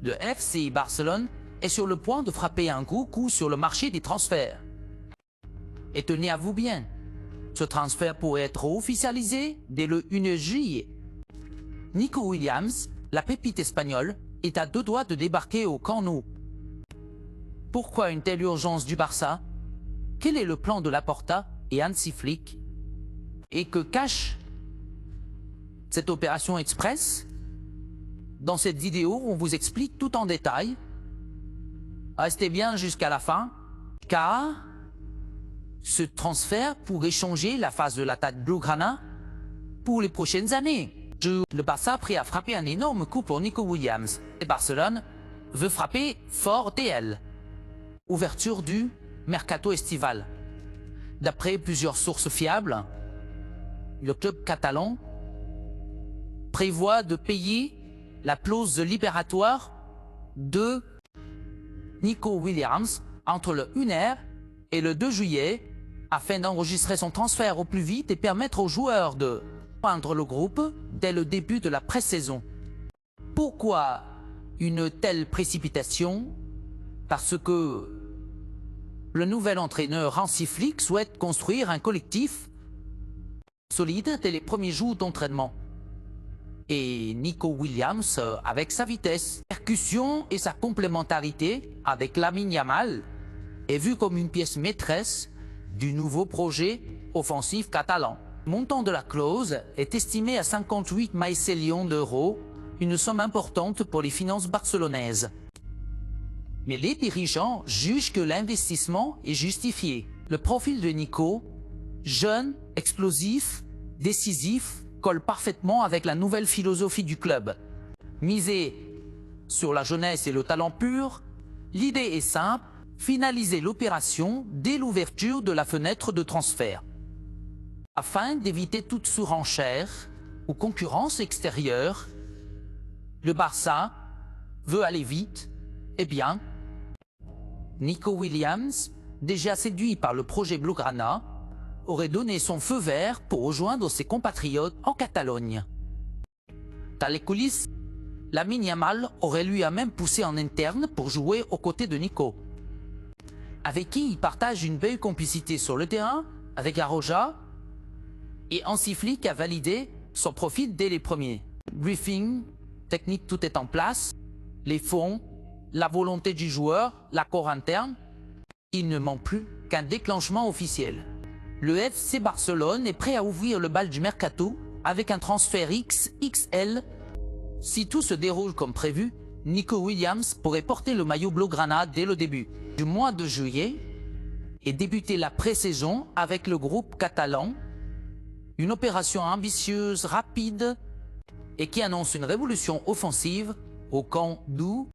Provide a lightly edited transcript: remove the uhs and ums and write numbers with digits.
le FC Barcelone est sur le point de frapper un gros coup sur le marché des transferts. Et tenez à vous bien, ce transfert pourrait être officialisé dès le 1er juillet. Nico Williams, la pépite espagnole, est à 2 doigts de débarquer au Camp Nou. Pourquoi une telle urgence du Barça? Quel est le plan de Laporta et Hansi Flick? Et que cache cette opération express? Dans cette vidéo, on vous explique tout en détail. Restez bien jusqu'à la fin, car ce transfert pourrait changer la phase de l'attaque blaugrana pour les prochaines années. Le Barça prêt à frapper un énorme coup pour Nico Williams. Et Barcelone veut frapper fort TL. Ouverture du mercato estival. D'après plusieurs sources fiables, le club catalan prévoit de payer la clause libératoire de Nico Williams entre le 1er et le 2 juillet afin d'enregistrer son transfert au plus vite et permettre aux joueurs de rejoindre le groupe dès le début de la pré-saison. Pourquoi une telle précipitation? Parce que le nouvel entraîneur Hansi Flick souhaite construire un collectif solide dès les premiers jours d'entraînement. Et Nico Williams, avec sa vitesse, percussion et sa complémentarité avec Lamine Yamal, est vu comme une pièce maîtresse du nouveau projet offensif catalan. Le montant de la clause est estimé à 58 millions d'euros, une somme importante pour les finances barcelonaises. Mais les dirigeants jugent que l'investissement est justifié. Le profil de Nico, jeune, explosif, décisif, colle parfaitement avec la nouvelle philosophie du club. Miser sur la jeunesse et le talent pur, l'idée est simple, finaliser l'opération dès l'ouverture de la fenêtre de transfert. Afin d'éviter toute surenchère ou concurrence extérieure, le Barça veut aller vite et bien. Nico Williams, déjà séduit par le projet Blaugrana, aurait donné son feu vert pour rejoindre ses compatriotes en Catalogne. Dans les coulisses, Lamine Yamal aurait lui même poussé en interne pour jouer aux côtés de Nico, avec qui il partage une belle complicité sur le terrain avec Arroja, et Hansi Flick a validé son profil dès les premiers. Briefing, technique, tout est en place, les fonds, la volonté du joueur, l'accord interne, il ne manque plus qu'un déclenchement officiel. Le FC Barcelone est prêt à ouvrir le bal du mercato avec un transfert XXL. Si tout se déroule comme prévu, Nico Williams pourrait porter le maillot blaugrana dès le début du mois de juillet et débuter la pré-saison avec le groupe catalan. Une opération ambitieuse, rapide et qui annonce une révolution offensive au Camp Nou.